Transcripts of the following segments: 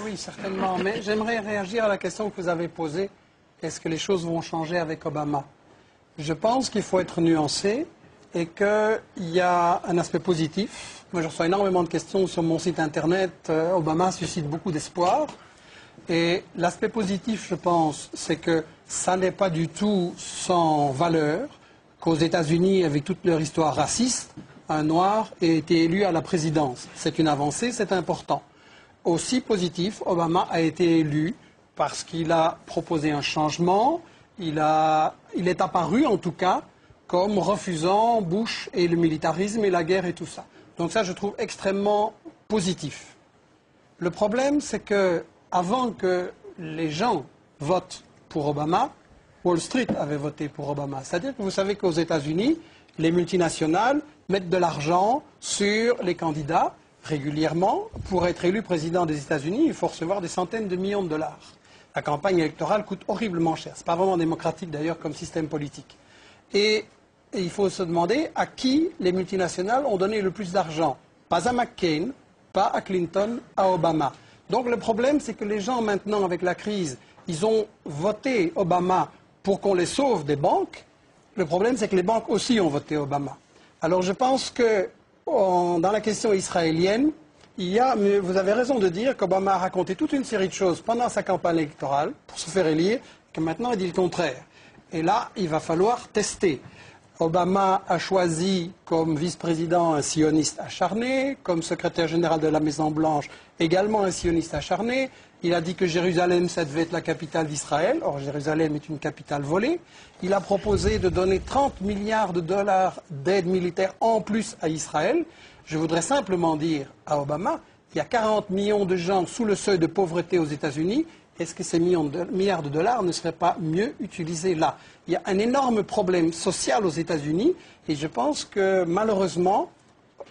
Oui, certainement. Mais j'aimerais réagir à la question que vous avez posée. Est-ce que les choses vont changer avec Obama? Je pense qu'il faut être nuancé et qu'il y a un aspect positif. Moi, je reçois énormément de questions sur mon site Internet. Obama suscite beaucoup d'espoir. Et l'aspect positif, je pense, c'est que ça n'est pas du tout sans valeur qu'aux États-Unis, avec toute leur histoire raciste, un noir ait été élu à la présidence. C'est une avancée, c'est important. Aussi positif, Obama a été élu parce qu'il a proposé un changement. Il est apparu, en tout cas, comme refusant Bush et le militarisme et la guerre et tout ça. Donc ça, je trouve extrêmement positif. Le problème, c'est que avant que les gens votent pour Obama, Wall Street avait voté pour Obama. C'est-à-dire que vous savez qu'aux États-Unis, les multinationales mettent de l'argent sur les candidats régulièrement. Pour être élu président des États-Unis, il faut recevoir des centaines de millions de dollars. La campagne électorale coûte horriblement cher. Ce n'est pas vraiment démocratique d'ailleurs comme système politique. Et il faut se demander à qui les multinationales ont donné le plus d'argent. Pas à McCain, pas à Clinton, à Obama. Donc le problème, c'est que les gens maintenant, avec la crise, ils ont voté Obama pour qu'on les sauve des banques. Le problème, c'est que les banques aussi ont voté Obama. Alors je pense que dans la question israélienne, vous avez raison de dire qu'Obama a raconté toute une série de choses pendant sa campagne électorale pour se faire élire, que maintenant il dit le contraire. Et là, il va falloir tester. Obama a choisi comme vice-président un sioniste acharné, comme secrétaire général de la Maison-Blanche également un sioniste acharné. Il a dit que Jérusalem, ça devait être la capitale d'Israël. Or, Jérusalem est une capitale volée. Il a proposé de donner 30 milliards de dollars d'aide militaire en plus à Israël. Je voudrais simplement dire à Obama qu'il y a 40 millions de gens sous le seuil de pauvreté aux États-Unis. Est-ce que ces milliards de dollars ne seraient pas mieux utilisés là? Il y a un énorme problème social aux États-Unis et je pense que malheureusement,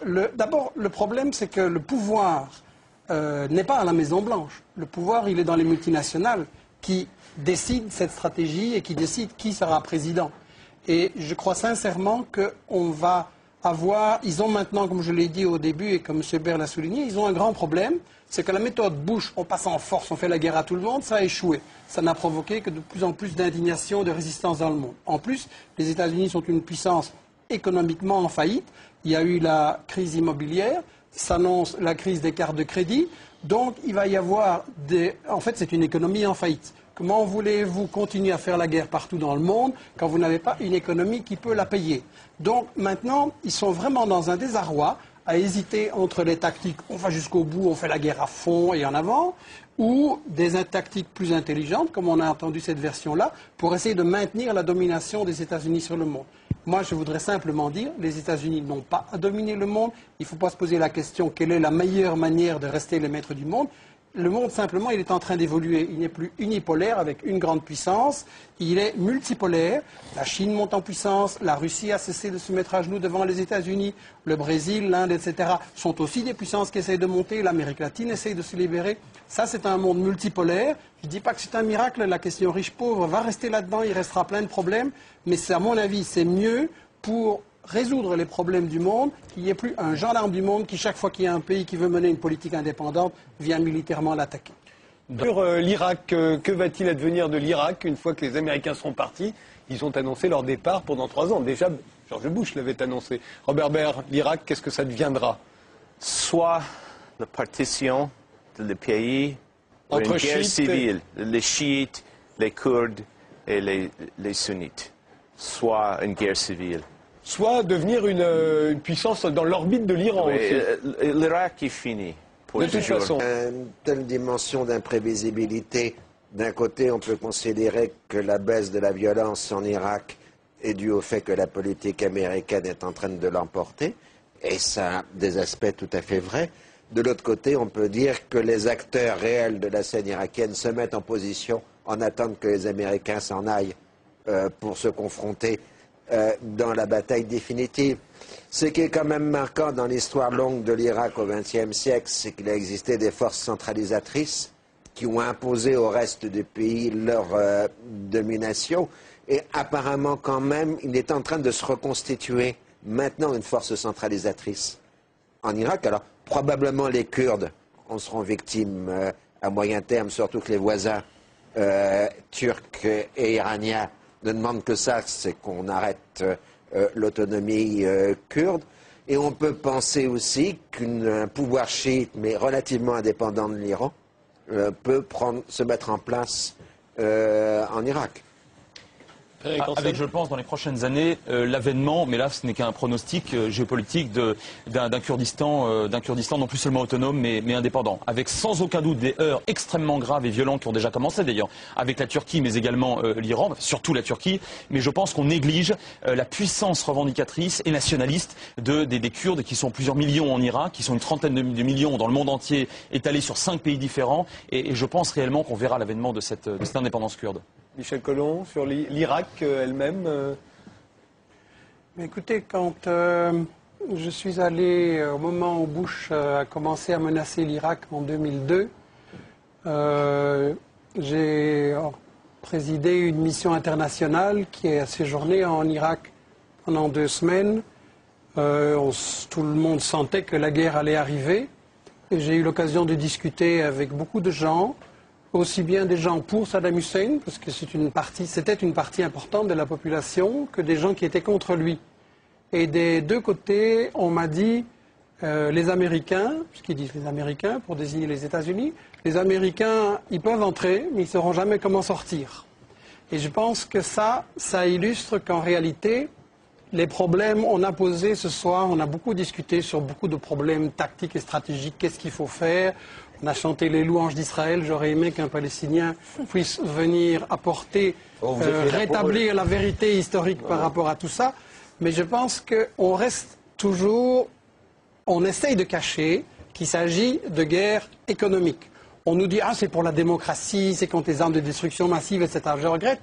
d'abord le problème c'est que le pouvoir n'est pas à la Maison-Blanche. Le pouvoir, il est dans les multinationales qui décident cette stratégie et qui décident qui sera président. Et je crois sincèrement qu'on va avoir... Ils ont maintenant, comme je l'ai dit au début et comme M. Baird l'a souligné, ils ont un grand problème. C'est que la méthode Bush, on passe en force, on fait la guerre à tout le monde, ça a échoué. Ça n'a provoqué que de plus en plus d'indignation, de résistance dans le monde. En plus, les États-Unis sont une puissance économiquement en faillite. Il y a eu la crise immobilière, s'annonce la crise des cartes de crédit. Donc, il va y avoir des... En fait, c'est une économie en faillite. Comment voulez-vous continuer à faire la guerre partout dans le monde quand vous n'avez pas une économie qui peut la payer? Donc, maintenant, ils sont vraiment dans un désarroi à hésiter entre les tactiques on va jusqu'au bout, on fait la guerre à fond et en avant, ou des tactiques plus intelligentes, comme on a entendu cette version-là, pour essayer de maintenir la domination des États-Unis sur le monde. Moi, je voudrais simplement dire, les États-Unis n'ont pas à dominer le monde. Il ne faut pas se poser la question quelle est la meilleure manière de rester les maîtres du monde. Le monde, simplement, il est en train d'évoluer. Il n'est plus unipolaire avec une grande puissance. Il est multipolaire. La Chine monte en puissance. La Russie a cessé de se mettre à genoux devant les États-Unis. Le Brésil, l'Inde, etc. sont aussi des puissances qui essayent de monter. L'Amérique latine essaye de se libérer. Ça, c'est un monde multipolaire. Je ne dis pas que c'est un miracle. La question riche-pauvre va rester là-dedans. Il restera plein de problèmes. Mais à mon avis, c'est mieux pour résoudre les problèmes du monde, qu'il n'y ait plus un gendarme du monde qui, chaque fois qu'il y a un pays qui veut mener une politique indépendante, vient militairement l'attaquer. Sur l'Irak, que va-t-il advenir de l'Irak une fois que les Américains seront partis? Ils ont annoncé leur départ pendant 3 ans. Déjà, George Bush l'avait annoncé. Robert Baird, l'Irak, qu'est-ce que ça deviendra? Soit la partition du pays ou une guerre civile, les chiites, les Kurdes et les sunnites. Soit une guerre civile. Soit devenir une puissance dans l'orbite de l'Iran aussi. L'Irak est fini. De toute façon. Une telle dimension d'imprévisibilité, d'un côté, on peut considérer que la baisse de la violence en Irak est due au fait que la politique américaine est en train de l'emporter, et ça a des aspects tout à fait vrais. De l'autre côté, on peut dire que les acteurs réels de la scène irakienne se mettent en position en attendant que les Américains s'en aillent pour se confronter dans la bataille définitive. Ce qui est quand même marquant dans l'histoire longue de l'Irak au XXe siècle, c'est qu'il a existé des forces centralisatrices qui ont imposé au reste du pays leur domination. Et apparemment, quand même, il est en train de se reconstituer maintenant une force centralisatrice en Irak. Alors, probablement les Kurdes en seront victimes à moyen terme, surtout que les voisins turcs et iraniens ne demandent que ça, c'est qu'on arrête l'autonomie kurde. Et on peut penser aussi qu'un pouvoir chiite, mais relativement indépendant de l'Iran, peut se mettre en place en Irak. Avec, je pense, dans les prochaines années, l'avènement, mais là ce n'est qu'un pronostic géopolitique d'un Kurdistan non plus seulement autonome, mais indépendant. Avec sans aucun doute des heurts extrêmement graves et violents qui ont déjà commencé d'ailleurs, avec la Turquie, mais également l'Iran, surtout la Turquie. Mais je pense qu'on néglige la puissance revendicatrice et nationaliste des Kurdes, qui sont plusieurs millions en Irak, qui sont une trentaine de millions dans le monde entier, étalés sur 5 pays différents. Et je pense réellement qu'on verra l'avènement de cette indépendance kurde. Michel Collomb, sur l'Irak elle-même Écoutez, quand je suis allé au moment où Bush a commencé à menacer l'Irak en 2002, j'ai présidé une mission internationale qui a séjourné en Irak pendant 2 semaines. Tout le monde sentait que la guerre allait arriver. Et j'ai eu l'occasion de discuter avec beaucoup de gens, aussi bien des gens pour Saddam Hussein, parce que c'était une partie importante de la population, que des gens qui étaient contre lui. Et des deux côtés, on m'a dit, les Américains, puisqu'ils disent les Américains pour désigner les États-Unis, les Américains, ils peuvent entrer, mais ils ne sauront jamais comment sortir. Et je pense que ça illustre qu'en réalité, les problèmes, on a posé ce soir, on a beaucoup discuté sur beaucoup de problèmes tactiques et stratégiques, qu'est-ce qu'il faut faire. On a chanté les louanges d'Israël. J'aurais aimé qu'un Palestinien puisse venir apporter, rétablir la vérité historique par rapport à tout ça. Mais je pense qu'on reste toujours, on essaye de cacher qu'il s'agit de guerre économique. On nous dit, c'est pour la démocratie, c'est contre les armes de destruction massive, etc. Je regrette.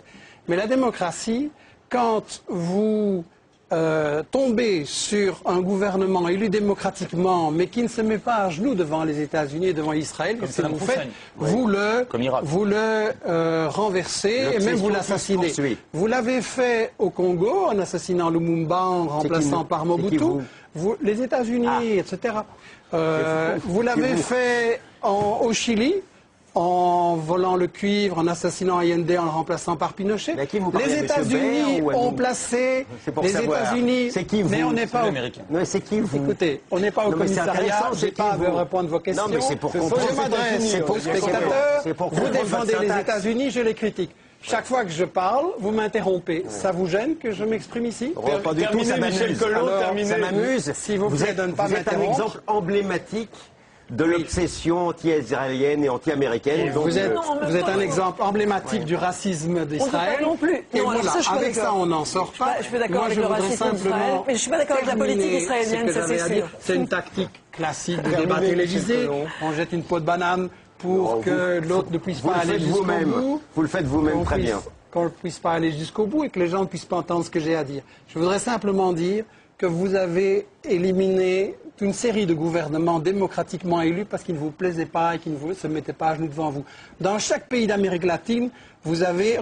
Mais la démocratie, quand vous tomber sur un gouvernement élu démocratiquement, mais qui ne se met pas à genoux devant les États-Unis et devant Israël, comme vous faites, vous le renversez et même vous l'assassinez. Vous l'avez fait au Congo en assassinant Lumumba, en remplaçant par Mobutu, les États-Unis, etc. Vous l'avez fait au Chili, en volant le cuivre, en assassinant Allende, en le remplaçant par Pinochet. Les États-Unis ont placé les États-Unis. C'est qui vous? Mais on n'est pas c'est qui vous? Écoutez, on n'est pas au commissariat. Je n'ai pas à répondre vos questions. Non, mais c'est pour comprendre. Je m'adresse aux spectateurs. Vous défendez les États-Unis, je les critique. Chaque fois que je parle, vous m'interrompez. Ça vous gêne que je m'exprime ici? Pas du tout, ça m'amuse. Ça m'amuse. S'il vous plaît, de ne pas m'interrompre. Vous êtes un exemple emblématique de l'obsession anti-israélienne et anti-américaine. Vous êtes un exemple emblématique du racisme d'Israël. Non plus. Et voilà, avec ça, on n'en sort pas. Je suis d'accord avec le racisme d'Israël, mais je ne suis pas d'accord avec la politique israélienne, ça c'est sûr. C'est une tactique classique de débat télévisé. On jette une peau de banane pour que l'autre ne puisse pas aller jusqu'au bout. Vous le faites vous-même très bien. Qu'on ne puisse pas aller jusqu'au bout et que les gens ne puissent pas entendre ce que j'ai à dire. Je voudrais simplement dire que vous avez éliminé une série de gouvernements démocratiquement élus parce qu'ils ne vous plaisaient pas et qu'ils ne se mettaient pas à genoux devant vous. Dans chaque pays d'Amérique latine, vous avez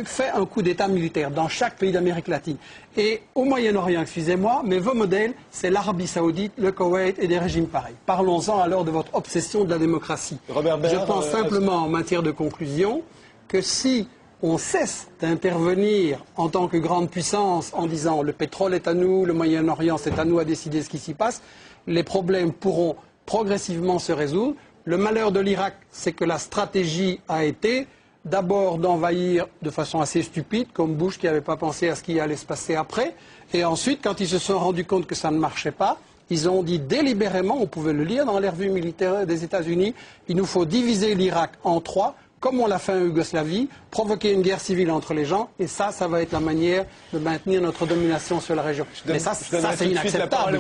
fait un coup d'État militaire, dans chaque pays d'Amérique latine. Et au Moyen-Orient, excusez-moi, mais vos modèles, c'est l'Arabie Saoudite, le Koweït et des régimes pareils. Parlons-en alors de votre obsession de la démocratie. Je pense simplement, en matière de conclusion, que si on cesse d'intervenir en tant que grande puissance en disant le pétrole est à nous, le Moyen-Orient c'est à nous à décider ce qui s'y passe, les problèmes pourront progressivement se résoudre. Le malheur de l'Irak, c'est que la stratégie a été d'abord d'envahir de façon assez stupide, comme Bush qui n'avait pas pensé à ce qui allait se passer après, et ensuite, quand ils se sont rendus compte que ça ne marchait pas, ils ont dit délibérément, on pouvait le lire dans les revues militaires des États-Unis, il nous faut diviser l'Irak en 3, comme on l'a fait en Yougoslavie, provoquer une guerre civile entre les gens, et ça va être la manière de maintenir notre domination sur la région. Mais ça c'est inacceptable.